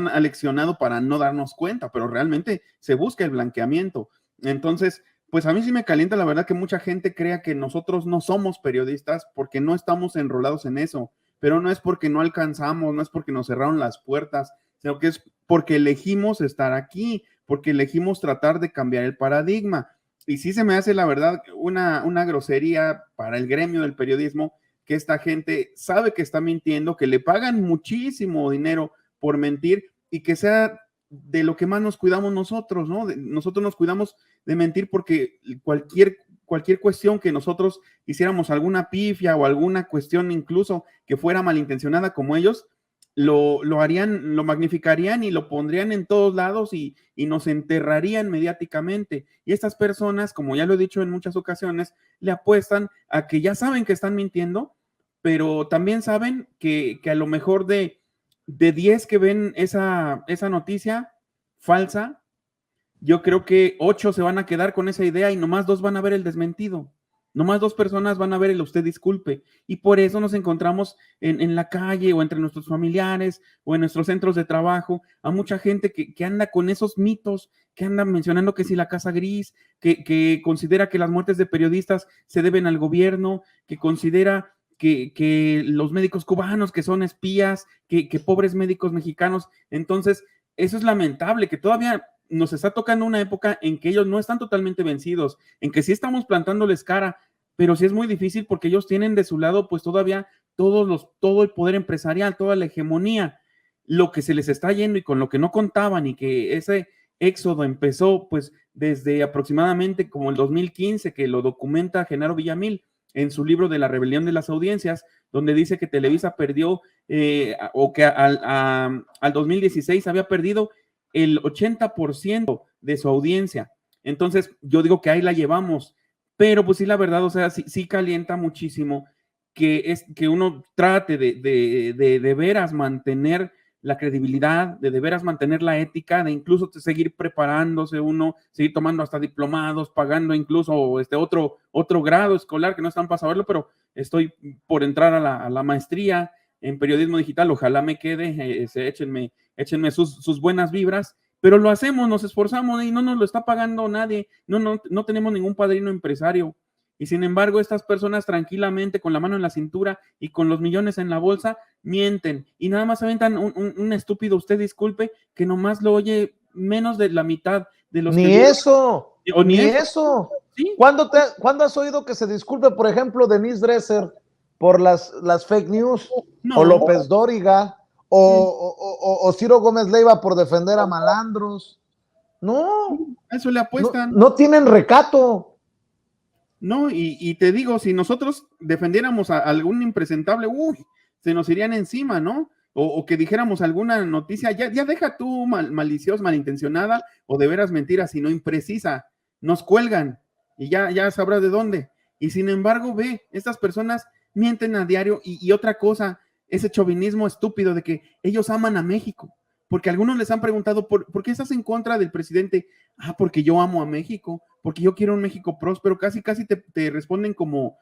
aleccionado para no darnos cuenta, pero realmente se busca el blanqueamiento. Entonces, pues a mí sí me calienta la verdad que mucha gente crea que nosotros no somos periodistas porque no estamos enrolados en eso, pero no es porque no alcanzamos, no es porque nos cerraron las puertas, sino que es porque elegimos estar aquí, porque elegimos tratar de cambiar el paradigma. Y sí se me hace, la verdad, una grosería para el gremio del periodismo que esta gente sabe que está mintiendo, que le pagan muchísimo dinero por mentir y que sea de lo que más nos cuidamos nosotros, ¿no? Nosotros nos cuidamos de mentir porque cualquier cuestión que nosotros hiciéramos alguna pifia o alguna cuestión incluso que fuera malintencionada como ellos, lo harían, lo magnificarían y lo pondrían en todos lados y nos enterrarían mediáticamente. Y estas personas, como ya lo he dicho en muchas ocasiones, le apuestan a que ya saben que están mintiendo, pero también saben que a lo mejor de 10 que ven esa noticia falsa, yo creo que 8 se van a quedar con esa idea y nomás 2 van a ver el desmentido. Nomás 2 personas van a ver el usted disculpe. Y por eso nos encontramos en la calle o entre nuestros familiares o en nuestros centros de trabajo a mucha gente que anda con esos mitos, que anda mencionando que si la casa gris, que considera que las muertes de periodistas se deben al gobierno, que considera que los médicos cubanos que son espías, que pobres médicos mexicanos. Entonces, eso es lamentable, que todavía nos está tocando una época en que ellos no están totalmente vencidos, en que sí estamos plantándoles cara, pero sí es muy difícil porque ellos tienen de su lado pues todavía todo el poder empresarial, toda la hegemonía, lo que se les está yendo y con lo que no contaban y que ese éxodo empezó pues desde aproximadamente como el 2015, que lo documenta Genaro Villamil en su libro de La rebelión de las audiencias, donde dice que Televisa perdió o que al 2016 había perdido el 80% de su audiencia. Entonces, yo digo que ahí la llevamos, pero pues sí, la verdad, o sea, sí calienta muchísimo que uno trate de veras mantener la credibilidad, de veras mantener la ética, de incluso seguir preparándose uno, seguir tomando hasta diplomados, pagando incluso otro grado escolar, que no están para saberlo, pero estoy por entrar a la maestría en periodismo digital, ojalá me quede, échenme sus buenas vibras, pero lo hacemos, nos esforzamos y no nos lo está pagando nadie, no tenemos ningún padrino empresario. Y sin embargo, estas personas tranquilamente, con la mano en la cintura y con los millones en la bolsa, mienten y nada más aventan un estúpido, usted disculpe, que nomás lo oye menos de la mitad de los ni que... eso, o ni eso. ¿Sí? ¿Cuándo has oído que se disculpe, por ejemplo, Denise Dresser por las fake news? No. O López Dóriga, o Ciro Gómez Leiva por defender a malandros. No. A eso le apuestan. No tienen recato. No, y te digo, si nosotros defendiéramos a algún impresentable, se nos irían encima, ¿no? O que dijéramos alguna noticia, ya deja tú maliciosa, malintencionada, o de veras mentira, sino imprecisa, nos cuelgan, y ya sabrás de dónde. Y sin embargo, ve, estas personas mienten a diario, y otra cosa, ese chauvinismo estúpido de que ellos aman a México, porque algunos les han preguntado, ¿por qué estás en contra del presidente? Porque yo amo a México, porque yo quiero un México próspero, casi te responden como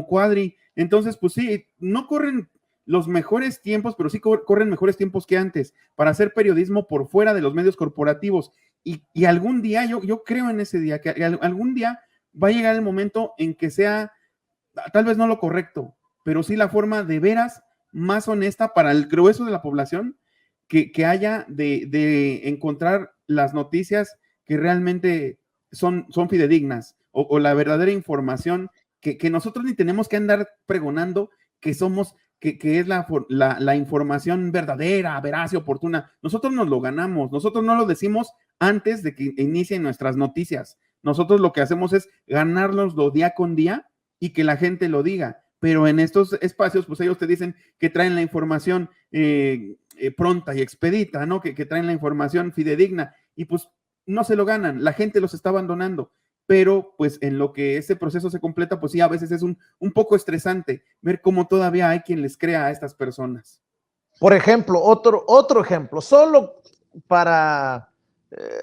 Cuadri. Entonces, pues sí, no corren los mejores tiempos, pero sí corren mejores tiempos que antes para hacer periodismo por fuera de los medios corporativos. Y algún día, yo creo en ese día, que algún día va a llegar el momento en que sea, tal vez no lo correcto, pero sí la forma de veras más honesta para el grueso de la población que haya de encontrar las noticias que realmente son fidedignas o la verdadera información que nosotros ni tenemos que andar pregonando que somos, que es la información verdadera, veraz y oportuna. Nosotros nos lo ganamos, nosotros no lo decimos antes de que inicien nuestras noticias. Nosotros lo que hacemos es ganárnoslo día con día y que la gente lo diga. Pero en estos espacios, pues ellos te dicen que traen la información pronta y expedita, ¿no? Que traen la información fidedigna y pues no se lo ganan, la gente los está abandonando, pero pues en lo que ese proceso se completa, pues sí, a veces es un poco estresante ver cómo todavía hay quien les crea a estas personas. Por ejemplo, otro ejemplo, solo para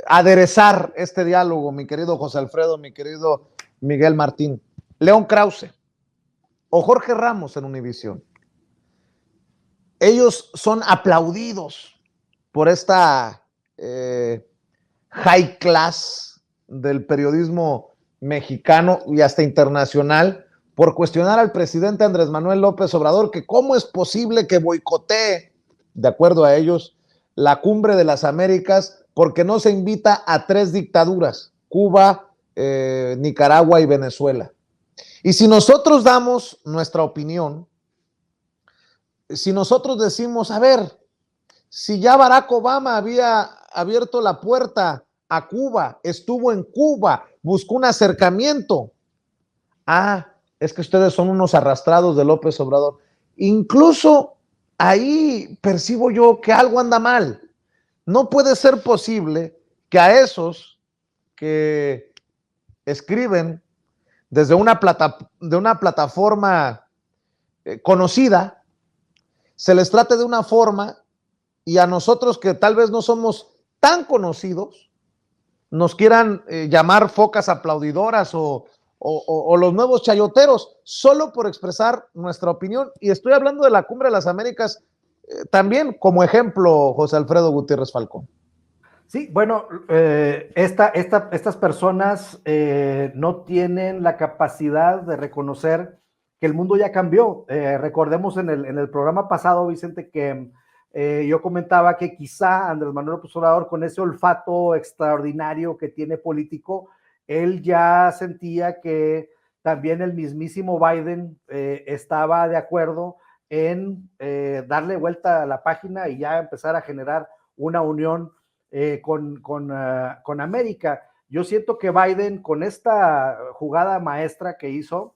aderezar este diálogo, mi querido José Alfredo, mi querido Miguel Martín, León Krause o Jorge Ramos en Univisión. Ellos son aplaudidos por esta high class del periodismo mexicano y hasta internacional por cuestionar al presidente Andrés Manuel López Obrador, que cómo es posible que boicotee, de acuerdo a ellos, la Cumbre de las Américas porque no se invita a 3 dictaduras, Cuba, Nicaragua y Venezuela. Y si nosotros damos nuestra opinión, si nosotros decimos, a ver, si ya Barack Obama había abierto la puerta a Cuba, estuvo en Cuba, buscó un acercamiento, es que ustedes son unos arrastrados de López Obrador. Incluso ahí percibo yo que algo anda mal. No puede ser posible que a esos que escriben desde una plataforma conocida, se les trate de una forma y a nosotros que tal vez no somos tan conocidos, nos quieran llamar focas aplaudidoras o los nuevos chayoteros, solo por expresar nuestra opinión. Y estoy hablando de la Cumbre de las Américas también como ejemplo, José Alfredo Gutiérrez Falcón. Sí, bueno, estas personas no tienen la capacidad de reconocer que el mundo ya cambió. Recordemos en el programa pasado, Vicente, que yo comentaba que quizá Andrés Manuel López Obrador, con ese olfato extraordinario que tiene político, él ya sentía que también el mismísimo Biden estaba de acuerdo en darle vuelta a la página y ya empezar a generar una unión con América. Yo siento que Biden, con esta jugada maestra que hizo,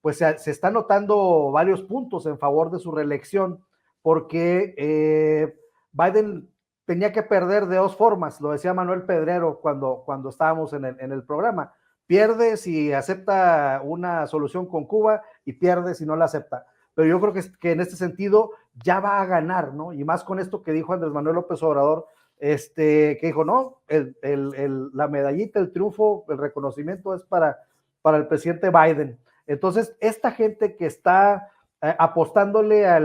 pues se está notando varios puntos en favor de su reelección, porque Biden tenía que perder de 2 formas, lo decía Manuel Pedrero cuando estábamos en el programa: pierde si acepta una solución con Cuba y pierde si no la acepta. pero yo creo que en este sentido ya va a ganar, ¿no? Y más con esto que dijo Andrés Manuel López Obrador, que dijo, no, la medallita, el triunfo, el reconocimiento es para el presidente Biden. Entonces, esta gente que está apostándole a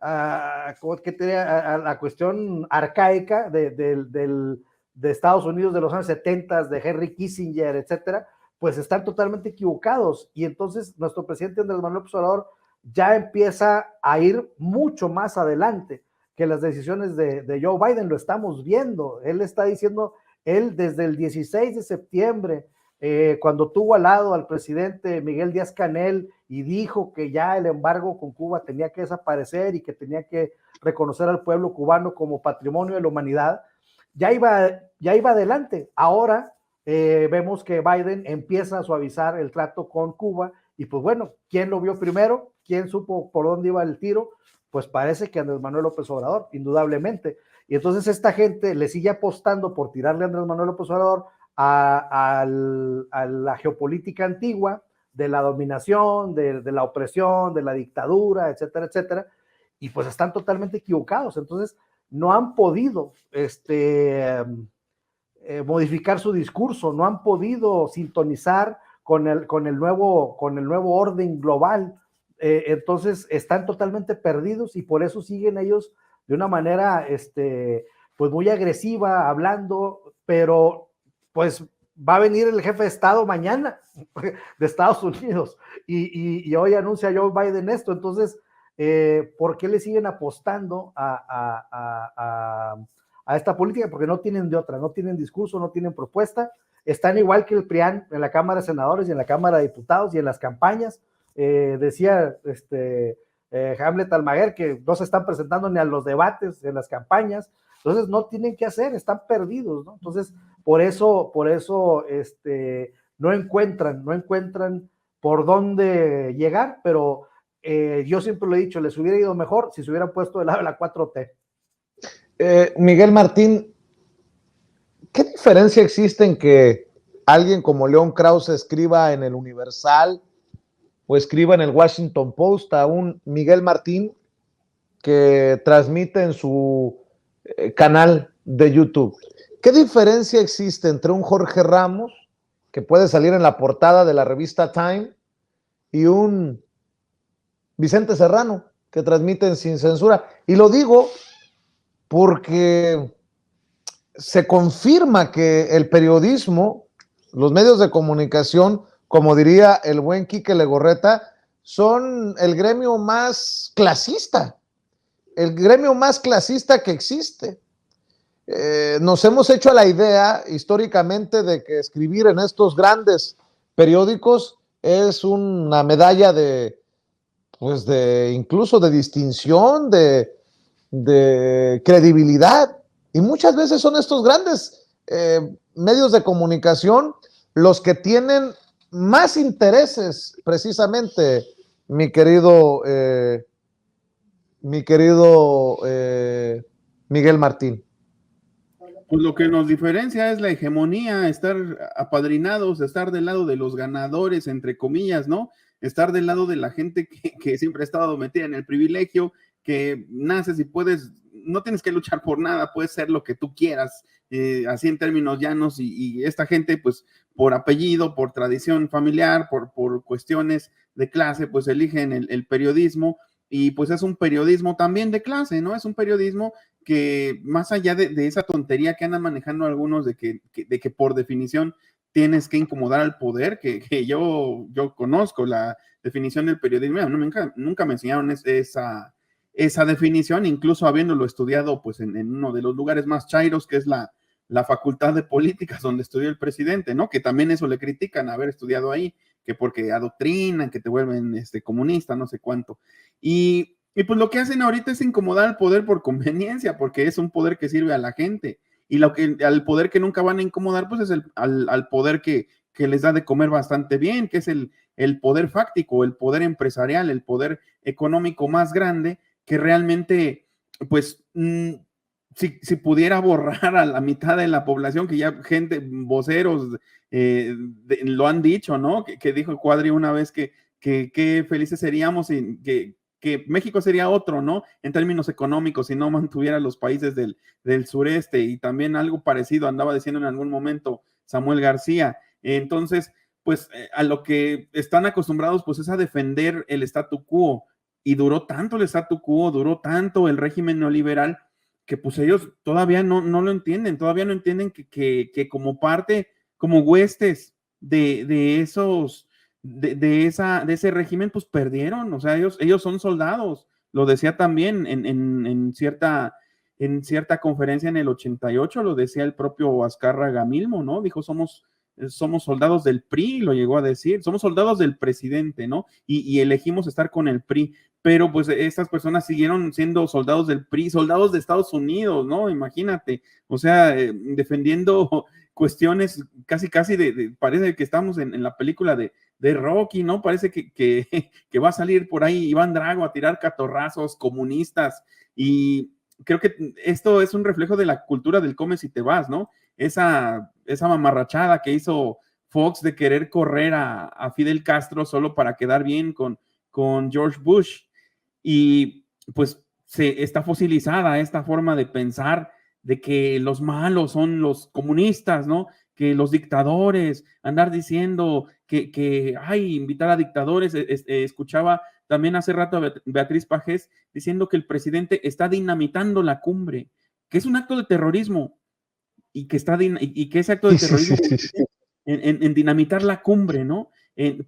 la cuestión arcaica de Estados Unidos de los años 70, de Henry Kissinger, etcétera, pues están totalmente equivocados. Y entonces nuestro presidente Andrés Manuel López Obrador ya empieza a ir mucho más adelante que las decisiones de Joe Biden. Lo estamos viendo. Él está diciendo, él desde el 16 de septiembre, cuando tuvo al lado al presidente Miguel Díaz-Canel y dijo que ya el embargo con Cuba tenía que desaparecer y que tenía que reconocer al pueblo cubano como patrimonio de la humanidad, ya iba adelante. Ahora vemos que Biden empieza a suavizar el trato con Cuba y pues bueno, ¿quién lo vio primero? ¿Quién supo por dónde iba el tiro? Pues parece que Andrés Manuel López Obrador, indudablemente. Y entonces esta gente le sigue apostando por tirarle a Andrés Manuel López Obrador a la geopolítica antigua, de la dominación, de la opresión, de la dictadura, etcétera, etcétera, y pues están totalmente equivocados. Entonces no han podido modificar su discurso, no han podido sintonizar con el nuevo orden global. Entonces están totalmente perdidos y por eso siguen ellos de una manera pues muy agresiva hablando, pero pues va a venir el jefe de Estado mañana de Estados Unidos y hoy anuncia Joe Biden esto. Entonces, ¿por qué le siguen apostando a esta política? Porque no tienen de otra, no tienen discurso, no tienen propuesta. Están igual que el PRIAN en la Cámara de Senadores y en la Cámara de Diputados y en las campañas. Decía Hamlet Almaguer que no se están presentando ni a los debates en las campañas. Entonces no tienen qué hacer, están perdidos, ¿no? Entonces por eso no encuentran por dónde llegar, pero yo siempre lo he dicho, les hubiera ido mejor si se hubieran puesto del lado de la 4T. Miguel Martín, ¿qué diferencia existe en que alguien como León Krause escriba en el Universal o escriba en el Washington Post a un Miguel Martín que transmite en su canal de YouTube? ¿Qué diferencia existe entre un Jorge Ramos que puede salir en la portada de la revista Time y un Vicente Serrano que transmiten sin censura? Y lo digo porque se confirma que el periodismo, los medios de comunicación, como diría el buen Quique Legorreta, son el gremio más clasista que existe. Nos hemos hecho a la idea históricamente de que escribir en estos grandes periódicos es una medalla incluso de distinción, de credibilidad, y muchas veces son estos grandes medios de comunicación los que tienen más intereses, precisamente, mi querido Miguel Martín. Pues lo que nos diferencia es la hegemonía, estar apadrinados, estar del lado de los ganadores, entre comillas, ¿no? Estar del lado de la gente que siempre ha estado metida en el privilegio, que naces y puedes, no tienes que luchar por nada, puedes ser lo que tú quieras, así en términos llanos, y esta gente, pues, por apellido, por tradición familiar, por cuestiones de clase, pues eligen el periodismo, y pues es un periodismo también de clase, ¿no? Es un periodismo que más allá de esa tontería que andan manejando algunos de que por definición tienes que incomodar al poder, que yo conozco la definición del periodismo, nunca me enseñaron esa definición, incluso habiéndolo estudiado pues en uno de los lugares más chairos, que es la Facultad de Políticas, donde estudió el presidente, ¿no? Que también eso le critican, haber estudiado ahí, que porque adoctrinan, que te vuelven comunista, no sé cuánto. Y pues lo que hacen ahorita es incomodar al poder por conveniencia, porque es un poder que sirve a la gente. Y al poder que nunca van a incomodar, pues es al poder que les da de comer bastante bien, que es el poder fáctico, el poder empresarial, el poder económico más grande, que realmente, pues, si pudiera borrar a la mitad de la población, que ya voceros lo han dicho, ¿no? Que dijo Cuadri una vez que qué felices seríamos y que México sería otro, ¿no? En términos económicos, si no mantuviera los países del sureste, y también algo parecido andaba diciendo en algún momento Samuel García. Entonces, pues a lo que están acostumbrados, pues es a defender el statu quo, y duró tanto el statu quo, duró tanto el régimen neoliberal, que pues ellos todavía no lo entienden, todavía no entienden que como parte, como huestes de esos de ese régimen, pues perdieron, o sea, ellos son soldados, lo decía también en cierta conferencia en el 88, lo decía el propio Azcárraga Milmo, ¿no? Dijo, somos soldados del PRI, lo llegó a decir, somos soldados del presidente, ¿no? Y elegimos estar con el PRI, pero pues estas personas siguieron siendo soldados del PRI, soldados de Estados Unidos, ¿no? Imagínate, o sea, defendiendo cuestiones casi parece que estamos en la película de Rocky, ¿no? Parece que va a salir por ahí Iván Drago a tirar catorrazos comunistas, y creo que esto es un reflejo de la cultura del comes y te vas, ¿no? Esa mamarrachada que hizo Fox de querer correr a Fidel Castro solo para quedar bien con George Bush, y pues está fosilizada esta forma de pensar de que los malos son los comunistas, ¿no? Que los dictadores, andar diciendo que invitar a dictadores. Escuchaba también hace rato a Beatriz Pajés diciendo que el presidente está dinamitando la cumbre, que es un acto de terrorismo, y que ese acto de terrorismo en dinamitar la cumbre, ¿no?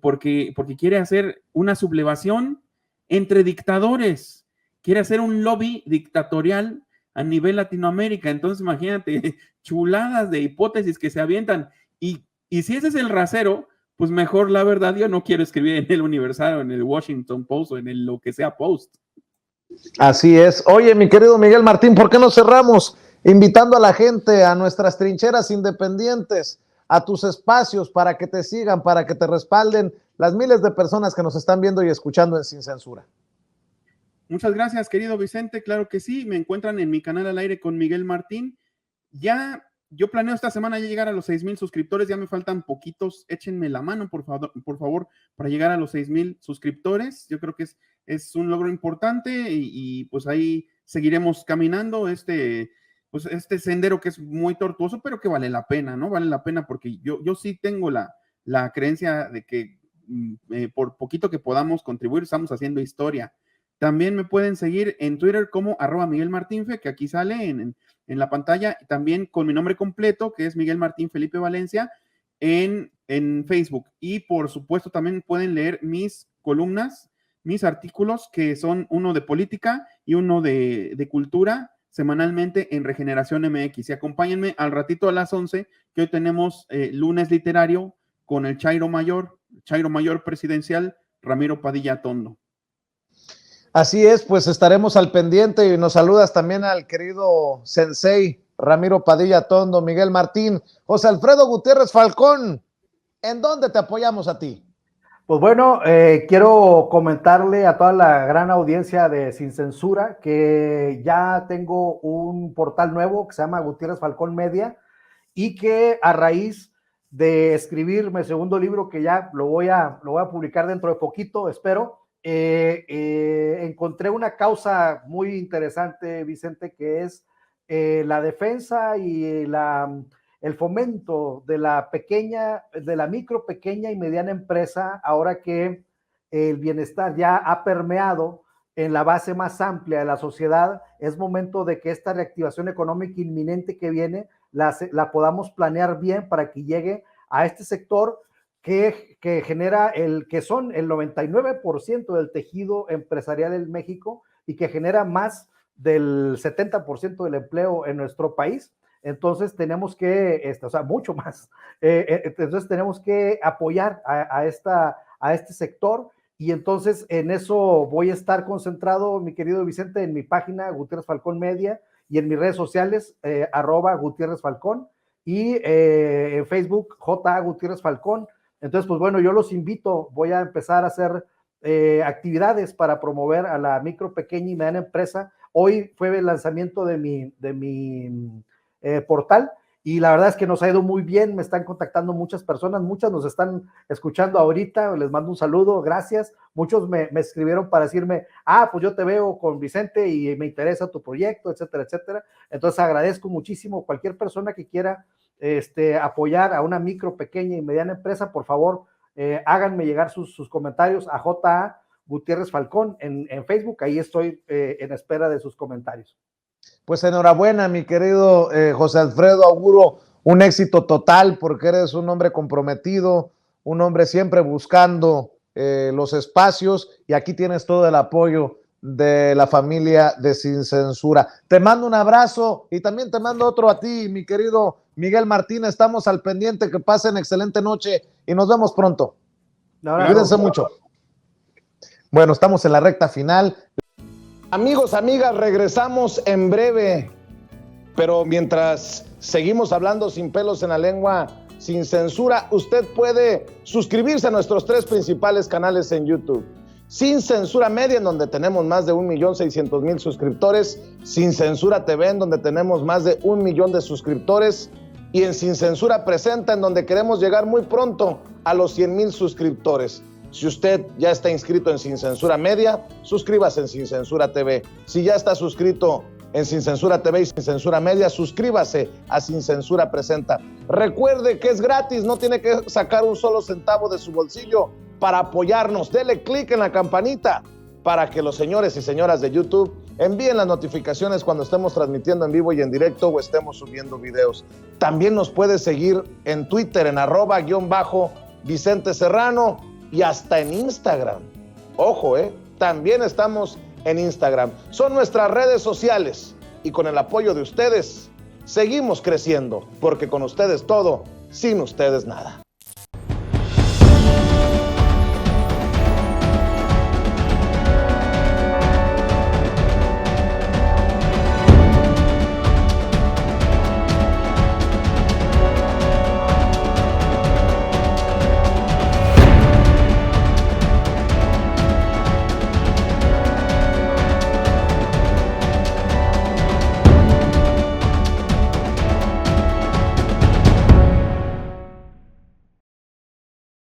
Porque quiere hacer una sublevación entre dictadores, quiere hacer un lobby dictatorial a nivel Latinoamérica. Entonces imagínate, chuladas de hipótesis que se avientan, y si ese es el rasero, pues mejor, la verdad, yo no quiero escribir en el Universal o en el Washington Post o en el lo que sea Post. Así es. Oye, mi querido Miguel Martín, ¿por qué no cerramos invitando a la gente a nuestras trincheras independientes, a tus espacios, para que te sigan, para que te respalden las miles de personas que nos están viendo y escuchando en Sin Censura? Muchas gracias, querido Vicente. Claro que sí, me encuentran en mi canal al aire con Miguel Martín. Yo planeo esta semana ya llegar a los 6,000 suscriptores, ya me faltan poquitos, échenme la mano, por favor, para llegar a los 6,000 suscriptores. Yo creo que es un logro importante, y pues ahí seguiremos caminando este sendero que es muy tortuoso, pero que vale la pena, ¿no? Vale la pena, porque yo sí tengo la creencia de que por poquito que podamos contribuir, estamos haciendo historia. También me pueden seguir en Twitter como @MiguelMartinfe, que aquí sale en la pantalla, también con mi nombre completo, que es Miguel Martín Felipe Valencia, en Facebook. Y por supuesto también pueden leer mis columnas, mis artículos, que son uno de política y uno de cultura, semanalmente en Regeneración MX. Y acompáñenme al ratito a las 11, que hoy tenemos lunes literario con el Chairo Mayor presidencial, Ramiro Padilla Tondo. Así es, pues estaremos al pendiente, y nos saludas también al querido sensei Ramiro Padilla Tondo. Miguel Martín, José Alfredo Gutiérrez Falcón, ¿en dónde te apoyamos a ti? Pues bueno, quiero comentarle a toda la gran audiencia de Sin Censura que ya tengo un portal nuevo que se llama Gutiérrez Falcón Media, y que a raíz de escribir mi segundo libro, que ya lo voy a publicar dentro de poquito, espero, encontré una causa muy interesante, Vicente, que es la defensa y el fomento de la micro, pequeña y mediana empresa, ahora que el bienestar ya ha permeado en la base más amplia de la sociedad. Es momento de que esta reactivación económica inminente que viene la podamos planear bien para que llegue a este sector que genera que son el 99% del tejido empresarial en México, y que genera más del 70% del empleo en nuestro país. Entonces tenemos que, mucho más. Entonces tenemos que apoyar a este sector, y entonces en eso voy a estar concentrado, mi querido Vicente, en mi página Gutiérrez Falcón Media, y en mis redes sociales, @Gutiérrez Falcón, y en Facebook, J. Gutiérrez Falcón. Entonces, pues bueno, yo los invito, voy a empezar a hacer actividades para promover a la micro, pequeña y mediana empresa. Hoy fue el lanzamiento de mi portal, y la verdad es que nos ha ido muy bien, me están contactando muchas personas, muchas nos están escuchando ahorita, les mando un saludo, gracias, muchos me escribieron para decirme, pues yo te veo con Vicente y me interesa tu proyecto, etcétera, etcétera, entonces agradezco muchísimo cualquier persona que quiera apoyar a una micro, pequeña y mediana empresa, por favor, háganme llegar sus comentarios a J.A. Gutiérrez Falcón en Facebook, ahí estoy en espera de sus comentarios. Pues enhorabuena, mi querido José Alfredo, auguro un éxito total porque eres un hombre comprometido, un hombre siempre buscando los espacios y aquí tienes todo el apoyo de la familia de Sin Censura. Te mando un abrazo y también te mando otro a ti, mi querido Miguel Martínez. Estamos al pendiente, que pasen excelente noche y nos vemos pronto. Cuídense mucho. Bueno, estamos en la recta final. Amigos, amigas, regresamos en breve, pero mientras seguimos hablando sin pelos en la lengua, sin censura, usted puede suscribirse a nuestros 3 principales canales en YouTube. Sin Censura Media, en donde tenemos más de 1,600,000 suscriptores, Sin Censura TV, en donde tenemos más de 1 millón de suscriptores, y en Sin Censura Presenta, en donde queremos llegar muy pronto a los 100,000 suscriptores. Si usted ya está inscrito en Sin Censura Media, suscríbase en Sin Censura TV. Si ya está suscrito en Sin Censura TV y Sin Censura Media, suscríbase a Sin Censura Presenta. Recuerde que es gratis, no tiene que sacar un solo centavo de su bolsillo para apoyarnos. Dele clic en la campanita para que los señores y señoras de YouTube envíen las notificaciones cuando estemos transmitiendo en vivo y en directo o estemos subiendo videos. También nos puede seguir en Twitter en @_Vicente Serrano y hasta en Instagram. Ojo, también estamos en Instagram. Son nuestras redes sociales y con el apoyo de ustedes seguimos creciendo, porque con ustedes todo, sin ustedes nada.